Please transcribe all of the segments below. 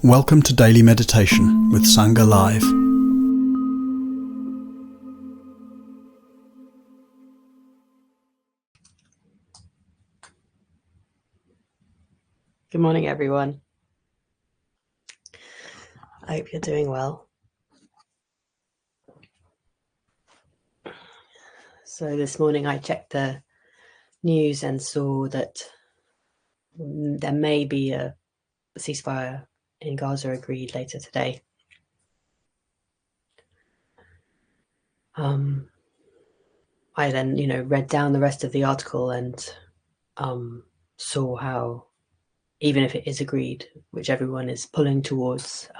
Welcome to Daily Meditation with Sangha Live. Good morning, everyone. I hope you're doing well. So this morning I checked the news and saw that there may be a ceasefire in Gaza agreed later today. I then, read down the rest of the article and saw how, even if it is agreed, which everyone is pulling towards,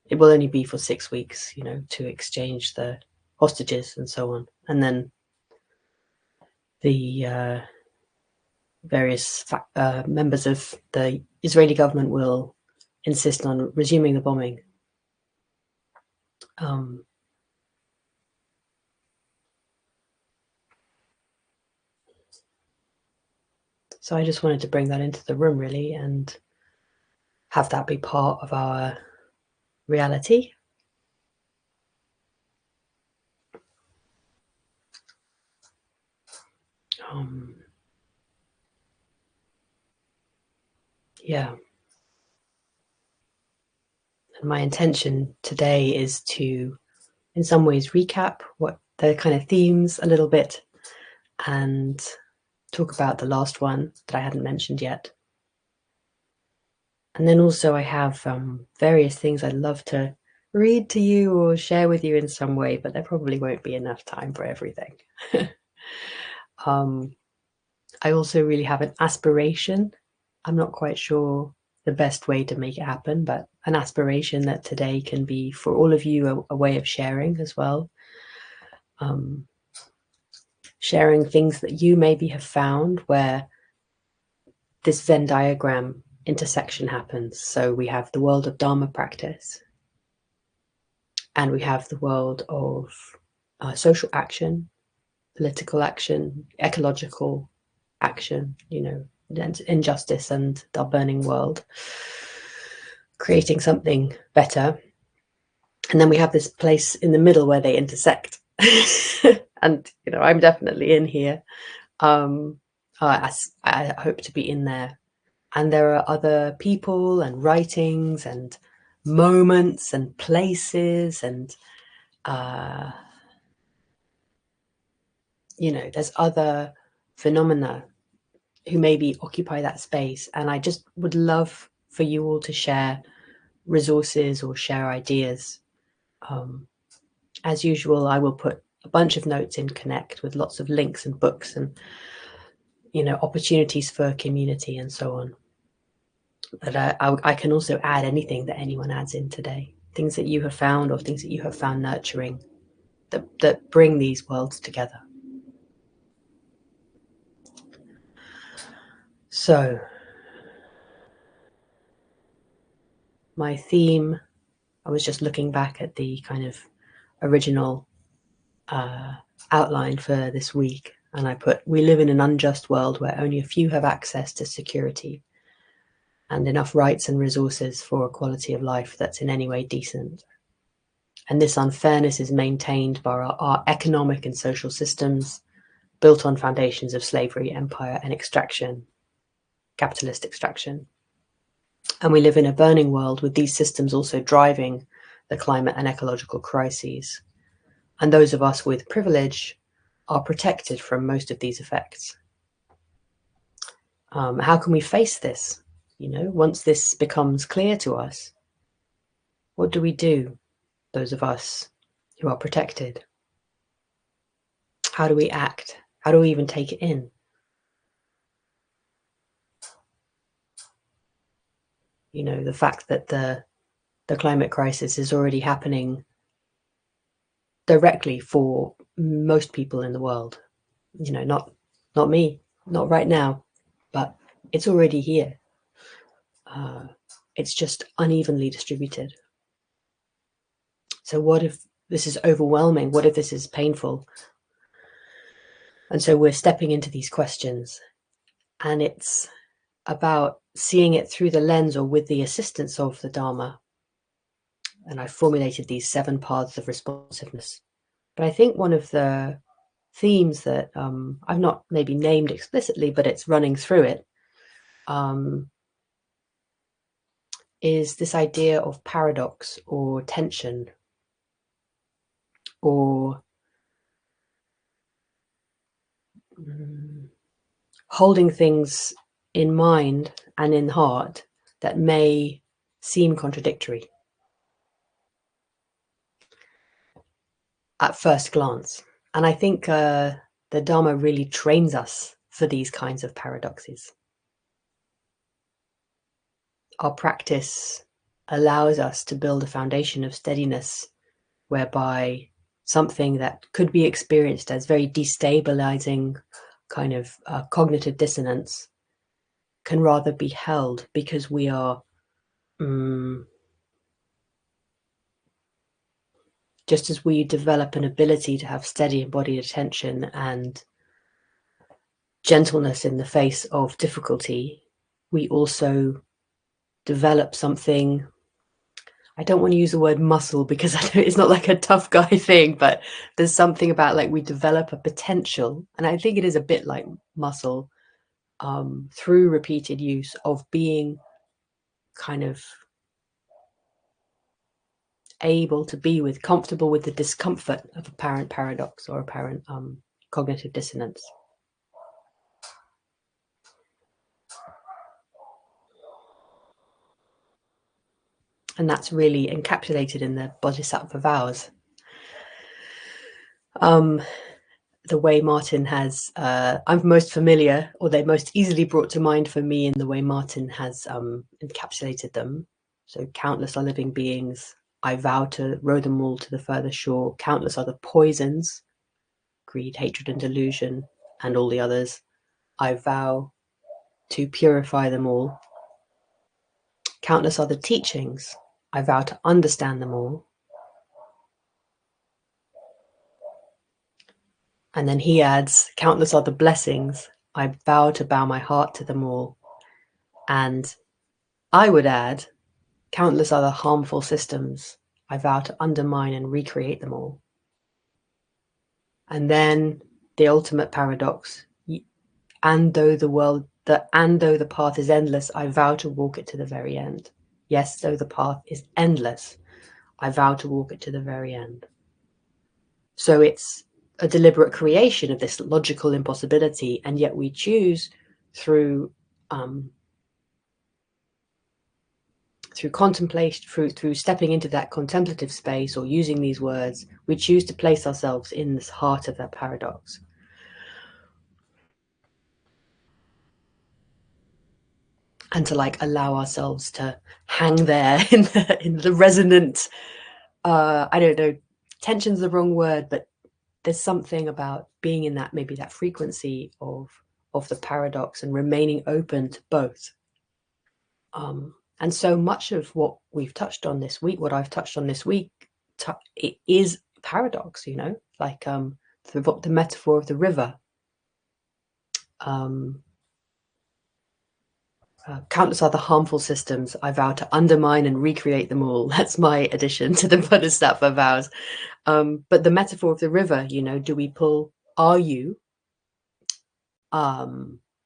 it will only be for 6 weeks, to exchange the hostages and so on. And then the various members of the Israeli government will insist on resuming the bombing. So I just wanted to bring that into the room, really, and have that be part of our reality. Yeah. And my intention today is to, in some ways, recap what the kind of themes a little bit and talk about the last one that I hadn't mentioned yet. And then also I have various things I'd love to read to you or share with you in some way, but there probably won't be enough time for everything. I also really have an aspiration. I'm not quite sure the best way to make it happen, but an aspiration that today can be for all of you a way of sharing as well. Sharing things that you maybe have found where this Venn diagram intersection happens. So we have the world of dharma practice, and we have the world of social action, political action, ecological action, injustice and the burning world, creating something better. And then we have this place in the middle where they intersect. And, I'm definitely in here. I hope to be in there. And there are other people and writings and moments and places and, there's other phenomena who maybe occupy that space. And I just would love for you all to share resources or share ideas. As usual, I will put a bunch of notes in Connect with lots of links and books and, opportunities for community and so on. But I can also add anything that anyone adds in today, things that you have found or things that you have found nurturing that bring these worlds together. So my theme, I was just looking back at the kind of original outline for this week, and I put, we live in an unjust world where only a few have access to security and enough rights and resources for a quality of life that's in any way decent. And this unfairness is maintained by our economic and social systems built on foundations of slavery, empire, and extraction, capitalist extraction. And we live in a burning world with these systems also driving the climate and ecological crises. And those of us with privilege are protected from most of these effects. How can we face this? Once this becomes clear to us, what do we do, those of us who are protected? How do we act? How do we even take it in? The fact that the climate crisis is already happening directly for most people in the world. Not me, not right now, but it's already here. It's just unevenly distributed. So what if this is overwhelming? What if this is painful? And so we're stepping into these questions, and it's about seeing it through the lens or with the assistance of the Dharma. And I formulated these 7 paths of responsiveness. But I think one of the themes that I've not maybe named explicitly, but it's running through it, is this idea of paradox or tension, or holding things in mind and in heart that may seem contradictory at first glance. And I think the Dharma really trains us for these kinds of paradoxes. Our practice allows us to build a foundation of steadiness whereby something that could be experienced as very destabilizing kind of cognitive dissonance can rather be held, because we are just as we develop an ability to have steady embodied attention and gentleness in the face of difficulty, we also develop something. I don't want to use the word muscle because it's not like a tough guy thing, but there's something about like we develop a potential, and I think it is a bit like muscle, through repeated use of being kind of able to be comfortable with the discomfort of apparent paradox or apparent cognitive dissonance. And that's really encapsulated in the Bodhisattva vows. The way Martin has, I'm most familiar, or they're most easily brought to mind for me in the way Martin has encapsulated them. So countless are living beings. I vow to row them all to the further shore. Countless are the poisons, greed, hatred, and delusion, and all the others. I vow to purify them all. Countless are the teachings. I vow to understand them all. And then he adds, countless are the blessings. I vow to bow my heart to them all. And I would add, countless are the harmful systems. I vow to undermine and recreate them all. And then the ultimate paradox, and though the path is endless, I vow to walk it to the very end. Yes, though the path is endless, I vow to walk it to the very end. So it's a deliberate creation of this logical impossibility, and yet we choose through contemplation, through stepping into that contemplative space or using these words, we choose to place ourselves in this heart of that paradox. And to like allow ourselves to hang there in the resonant, I don't know, tension's the wrong word, but there's something about being in that, maybe that frequency of the paradox and remaining open to both. And so much of what we've touched on this week, what I've touched on this week, it is paradox, you know, like the metaphor of the river. Countless are the harmful systems. I vow to undermine and recreate them all. That's my addition to the Bodhisattva vows. But the metaphor of the river, you know,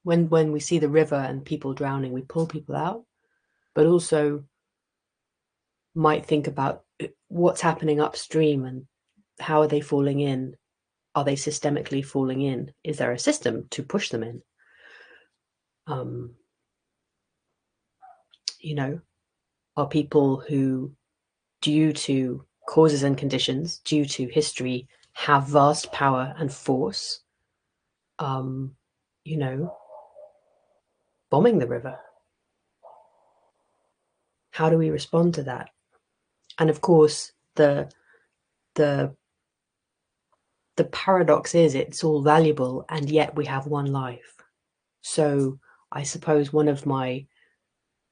when we see the river and people drowning, we pull people out, but also might think about what's happening upstream and how are they falling in? Are they systemically falling in? Is there a system to push them in? You know, are people who, due to causes and conditions, due to history, have vast power and force, you know, bombing the river? How do we respond to that? And of course, the paradox is it's all valuable, and yet we have one life. So I suppose one of my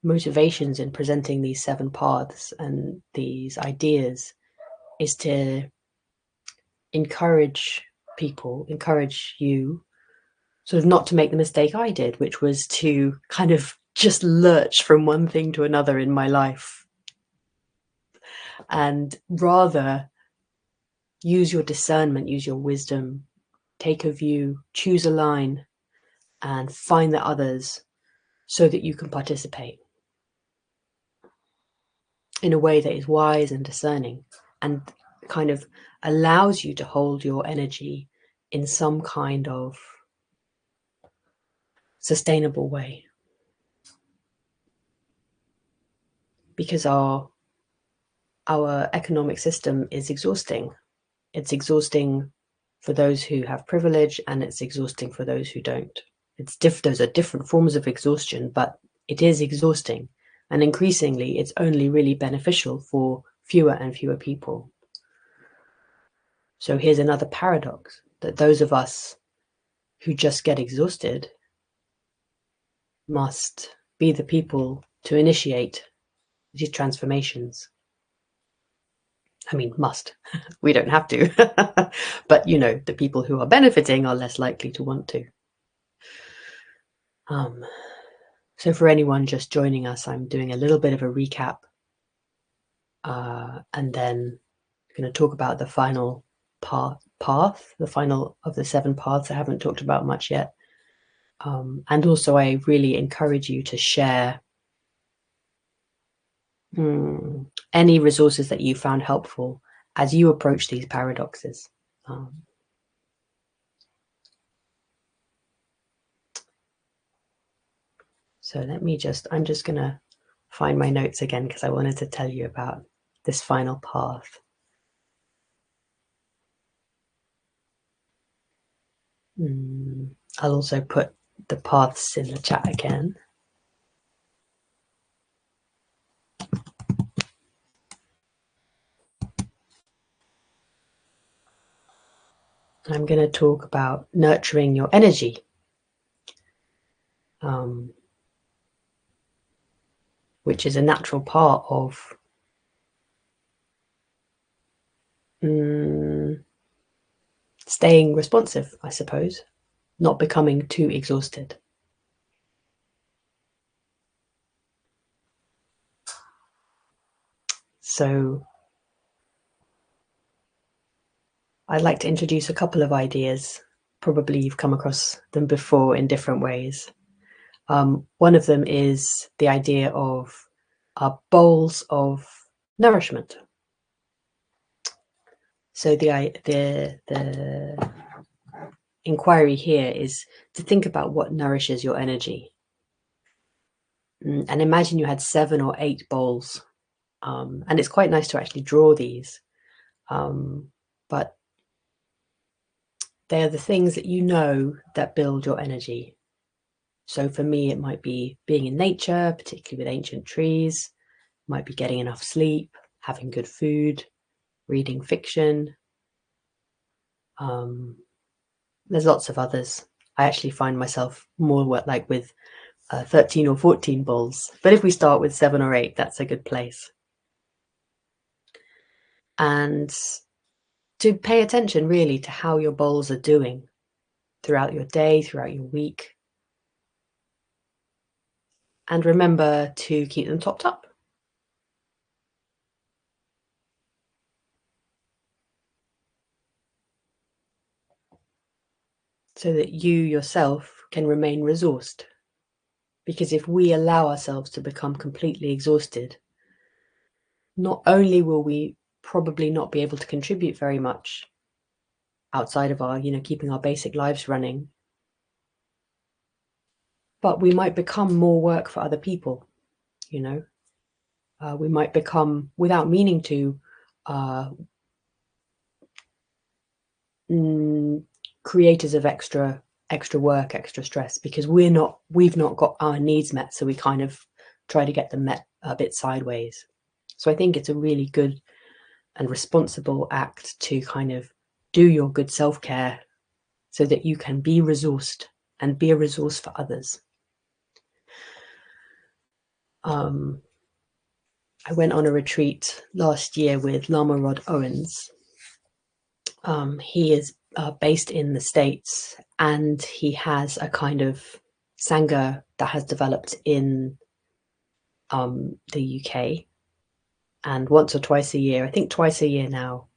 motivations in presenting these 7 paths and these ideas is to encourage you, sort of not to make the mistake I did, which was to kind of just lurch from one thing to another in my life, and rather use your discernment, use your wisdom, take a view, choose a line, and find the others so that you can participate in a way that is wise and discerning and kind of allows you to hold your energy in some kind of sustainable way. Because our economic system is exhausting. It's exhausting for those who have privilege, and it's exhausting for those who don't. Those are different forms of exhaustion, but it is exhausting. And increasingly, it's only really beneficial for fewer and fewer people. So here's another paradox, that those of us who just get exhausted must be the people to initiate these transformations. I mean, must. We don't have to. But, you know, the people who are benefiting are less likely to want to. So for anyone just joining us, I'm doing a little bit of a recap. And then I'm going to talk about the final path, the final of the 7 paths I haven't talked about much yet. And also, I really encourage you to share any resources that you found helpful as you approach these paradoxes. So I'm just going to find my notes again because I wanted to tell you about this final path. I'll also put the paths in the chat again. I'm going to talk about nurturing your energy. Which is a natural part of staying responsive, I suppose, not becoming too exhausted. So I'd like to introduce a couple of ideas. Probably you've come across them before in different ways. One of them is the idea of bowls of nourishment. So the inquiry here is to think about what nourishes your energy. And imagine you had 7 or 8 bowls. And it's quite nice to actually draw these. But they're the things that you know that build your energy. So for me, it might be being in nature, particularly with ancient trees, might be getting enough sleep, having good food, reading fiction. There's lots of others. I actually find myself more like with 13 or 14 bowls. But if we start with 7 or 8, that's a good place. And to pay attention really to how your bowls are doing throughout your day, throughout your week. And remember to keep them topped up. So that you yourself can remain resourced. Because if we allow ourselves to become completely exhausted, not only will we probably not be able to contribute very much outside of our, keeping our basic lives running, but we might become more work for other people, we might become, without meaning to, creators of extra work, extra stress, because we've not got our needs met, so we kind of try to get them met a bit sideways. So I think it's a really good and responsible act to kind of do your good self-care so that you can be resourced and be a resource for others. I went on a retreat last year with Lama Rod Owens. He is based in the States, and he has a kind of Sangha that has developed in the UK, and once or twice a year, I think twice a year now,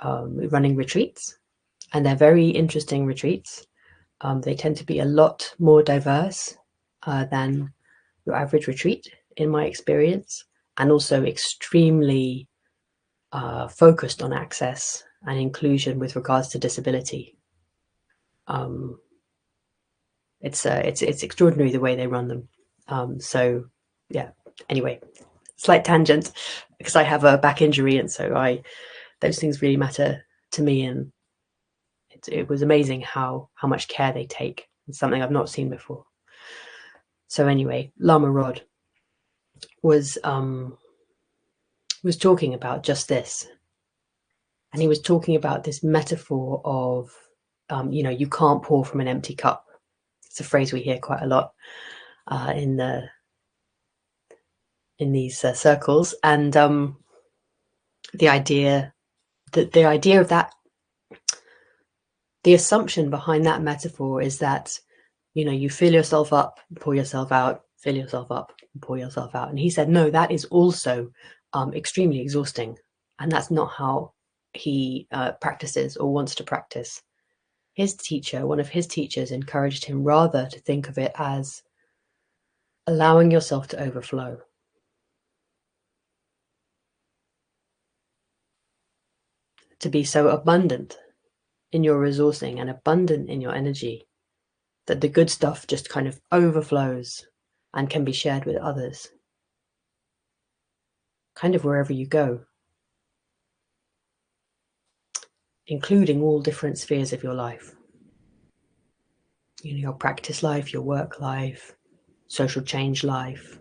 running retreats, and they're very interesting retreats. They tend to be a lot more diverse than your average retreat, in my experience, and also extremely focused on access and inclusion with regards to disability. It's extraordinary the way they run them. So yeah. Anyway, slight tangent, because I have a back injury, and so those things really matter to me, and it was amazing how much care they take. It's something I've not seen before. So anyway, Lama Rod was talking about just this, and he was talking about this metaphor of you can't pour from an empty cup. It's a phrase we hear quite a lot in these circles, and the idea of that, the assumption behind that metaphor is that you fill yourself up, pour yourself out, fill yourself up, pour yourself out. And he said, no, that is also extremely exhausting, and that's not how he practices or wants to practice. One of his teachers, encouraged him rather to think of it as allowing yourself to overflow. To be so abundant in your resourcing and abundant in your energy that the good stuff just kind of overflows and can be shared with others, kind of wherever you go, including all different spheres of your life. Your practice life, your work life, social change life,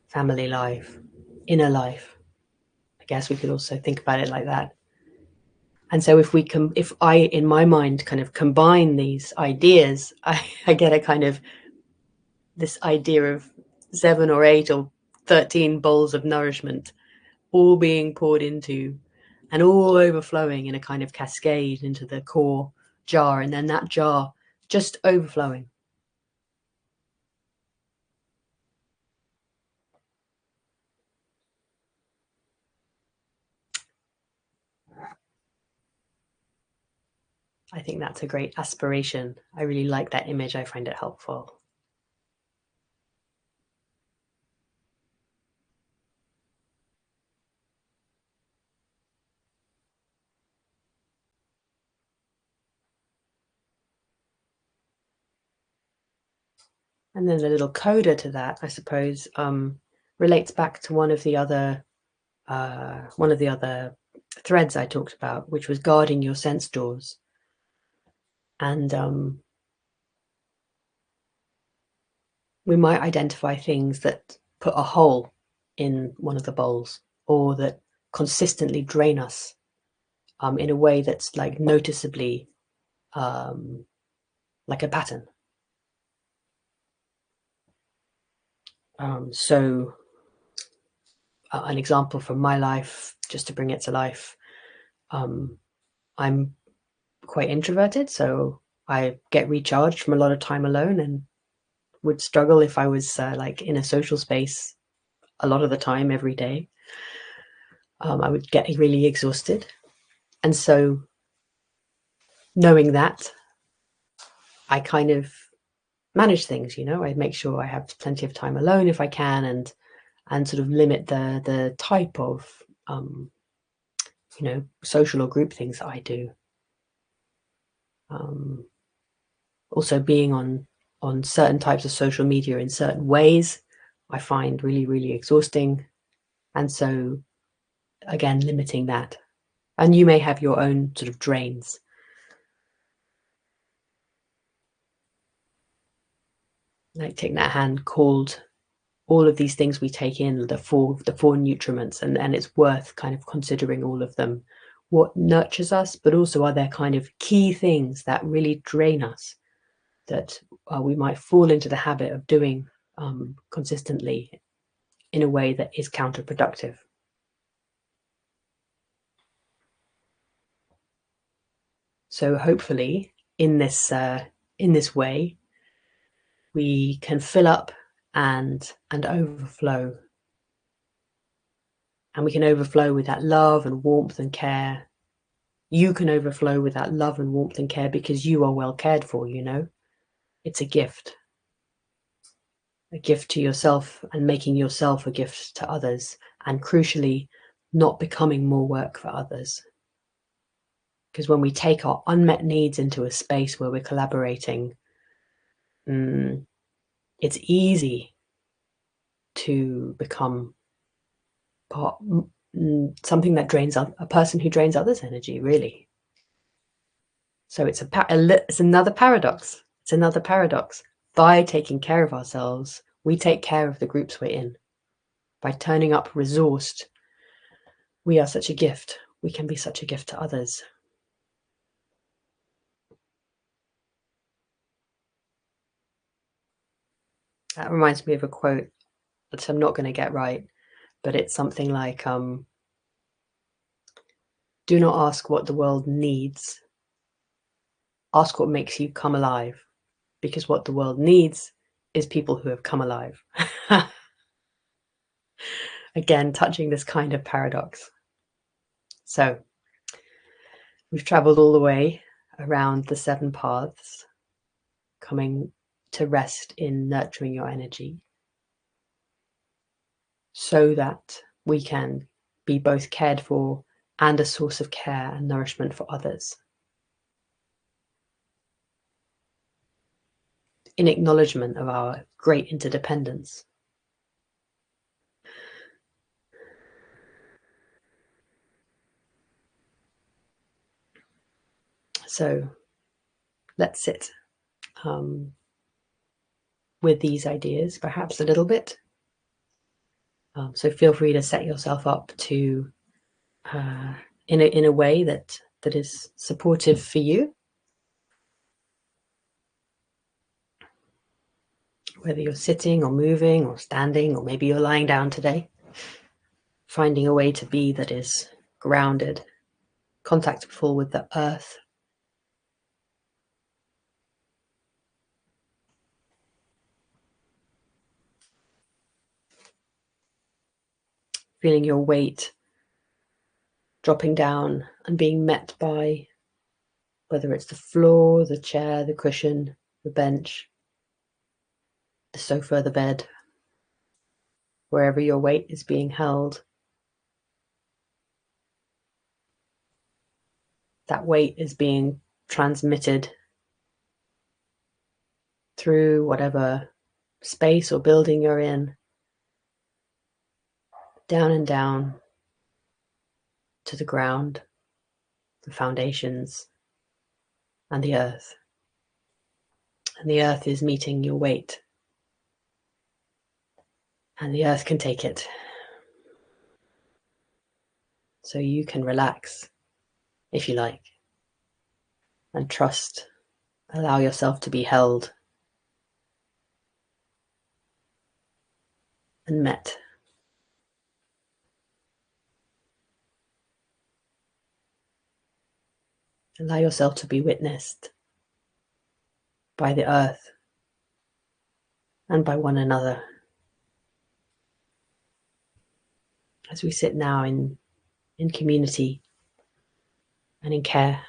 family life, inner life. I guess we could also think about it like that. And so if I, in my mind, kind of combine these ideas, I get a kind of this idea of 7 or 8 or 13 bowls of nourishment, all being poured into and all overflowing in a kind of cascade into the core jar, and then that jar just overflowing. I think that's a great aspiration. I really like that image. I find it helpful. And then a little coda to that, I suppose, relates back to one of the other threads I talked about, which was guarding your sense doors. And we might identify things that put a hole in one of the bowls, or that consistently drain us in a way that's like noticeably like a pattern. So an example from my life, just to bring it to life, I'm quite introverted, so I get recharged from a lot of time alone, and would struggle if I was like in a social space a lot of the time every day. I would get really exhausted. And so knowing that, I kind of manage things, I make sure I have plenty of time alone if I can, and sort of limit the type of social or group things that I do. Also being on certain types of social media in certain ways, I find really, really exhausting. And so again, limiting that. And you may have your own sort of drains. Like Thich Nhat Hanh called all of these things we take in the four nutriments, and it's worth kind of considering all of them. What nurtures us, but also are there kind of key things that really drain us, that we might fall into the habit of doing consistently in a way that is counterproductive. So hopefully in this way, we can fill up and overflow. And we can overflow with that love and warmth and care. You can overflow with that love and warmth and care because you are well cared for, you know. It's a gift to yourself, and making yourself a gift to others, and crucially, not becoming more work for others. Because when we take our unmet needs into a space where we're collaborating, it's easy to become something that drains a person who drains others' energy, really. So it's another paradox. It's another paradox. By taking care of ourselves, we take care of the groups we're in. By turning up resourced, we are such a gift. We can be such a gift to others. That reminds me of a quote that I'm not going to get right, but it's something like, do not ask what the world needs. Ask what makes you come alive, because what the world needs is people who have come alive. Again, touching this kind of paradox. So we've traveled all the way around the 7 paths, coming to rest in nurturing your energy so that we can be both cared for and a source of care and nourishment for others. In acknowledgement of our great interdependence. So let's sit with these ideas, perhaps a little bit. So feel free to set yourself up to in a way that is supportive for you, whether you're sitting or moving or standing, or maybe you're lying down today. Finding a way to be that is grounded, contactful with the earth. Feeling your weight dropping down and being met by, whether it's the floor, the chair, the cushion, the bench, the sofa, the bed, wherever your weight is being held. That weight is being transmitted through whatever space or building you're in, down and down to the ground, the foundations, and the earth. And the earth is meeting your weight. And the earth can take it. So you can relax, if you like, and trust. Allow yourself to be held and met. Allow yourself to be witnessed by the earth and by one another. As we sit now in community and in care.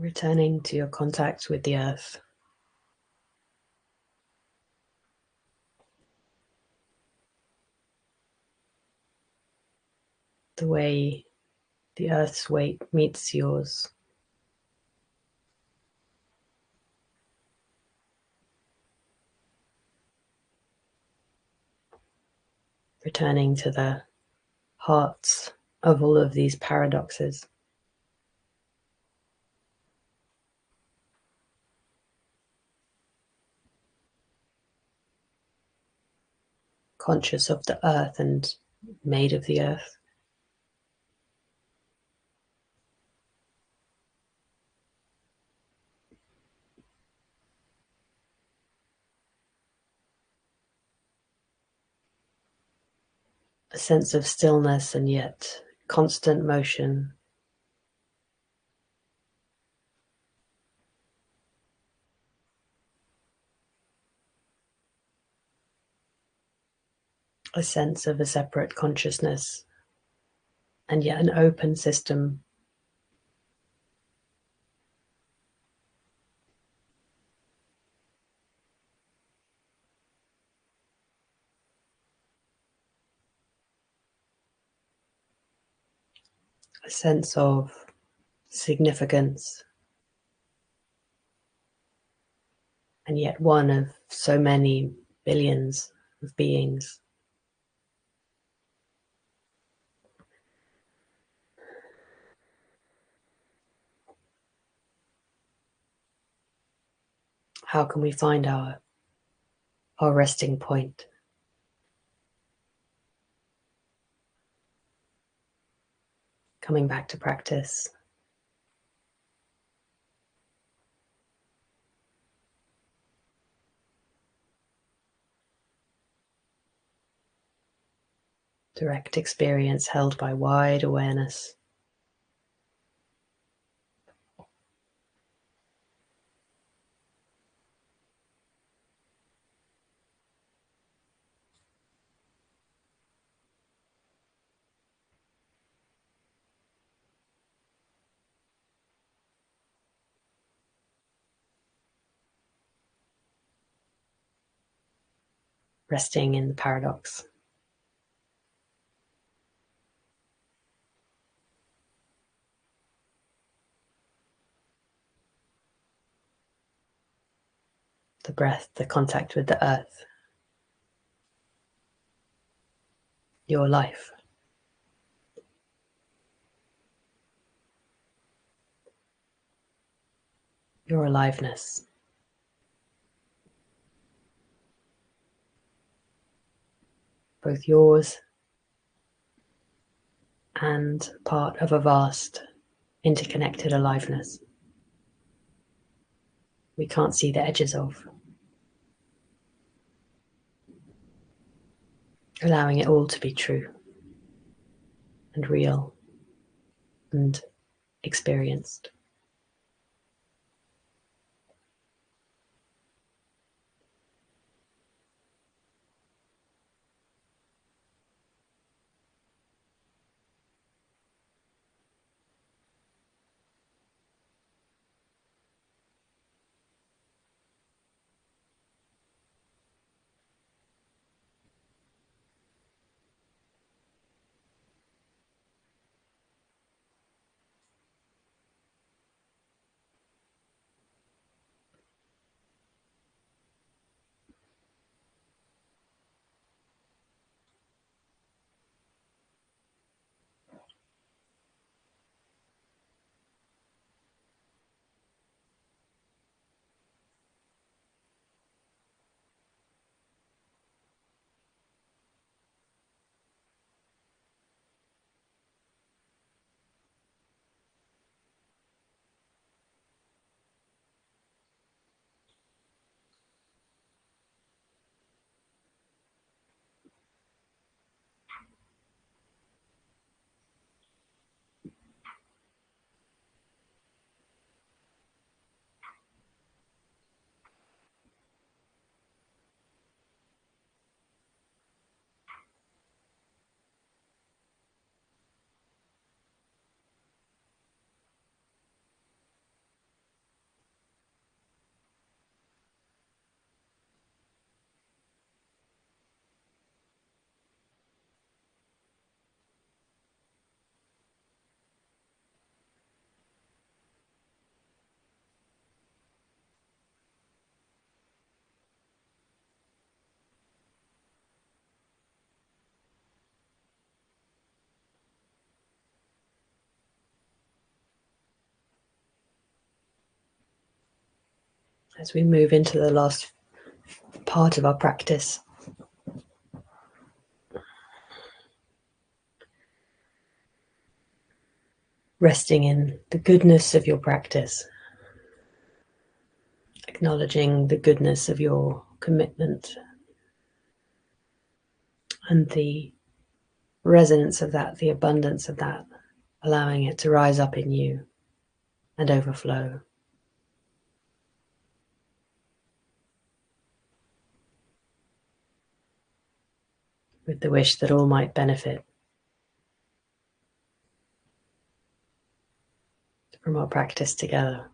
Returning to your contact with the earth. The way the earth's weight meets yours. Returning to the hearts of all of these paradoxes. Conscious of the earth and made of the earth. A sense of stillness and yet constant motion. A sense of a separate consciousness and yet an open system. A sense of significance and yet one of so many billions of beings. How can we find our resting point? Coming back to practice. Direct experience held by wide awareness. Resting in the paradox. The breath, the contact with the earth. Your life. Your aliveness. Both yours and part of a vast, interconnected aliveness we can't see the edges of. Allowing it all to be true and real and experienced. As we move into the last part of our practice, resting in the goodness of your practice, acknowledging the goodness of your commitment and the resonance of that, the abundance of that, allowing it to rise up in you and overflow. With the wish that all might benefit from our practice together.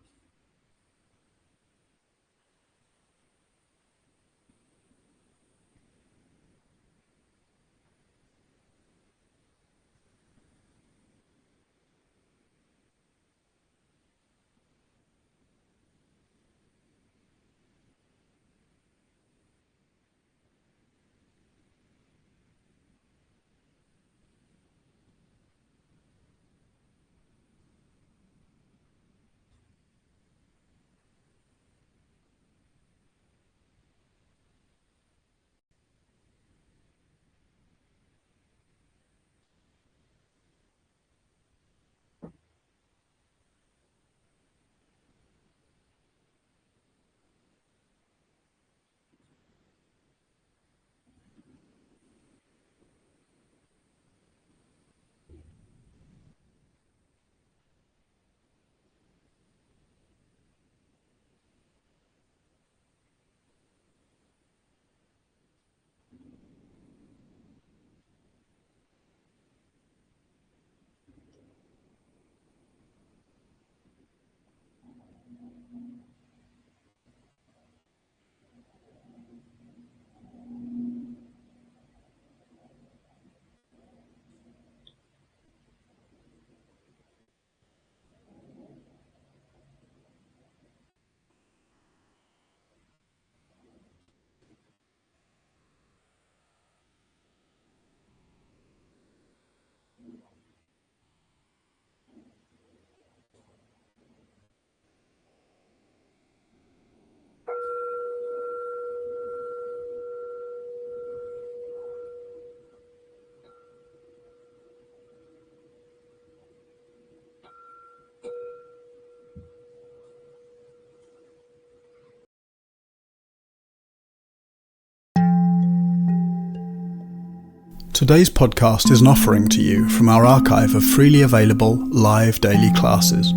Today's podcast is an offering to you from our archive of freely available live daily classes.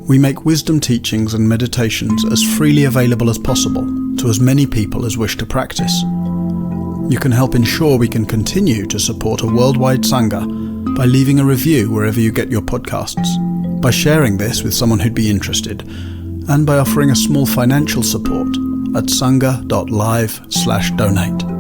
We make wisdom teachings and meditations as freely available as possible to as many people as wish to practice. You can help ensure we can continue to support a worldwide Sangha by leaving a review wherever you get your podcasts, by sharing this with someone who'd be interested, and by offering a small financial support at sangha.live/donate.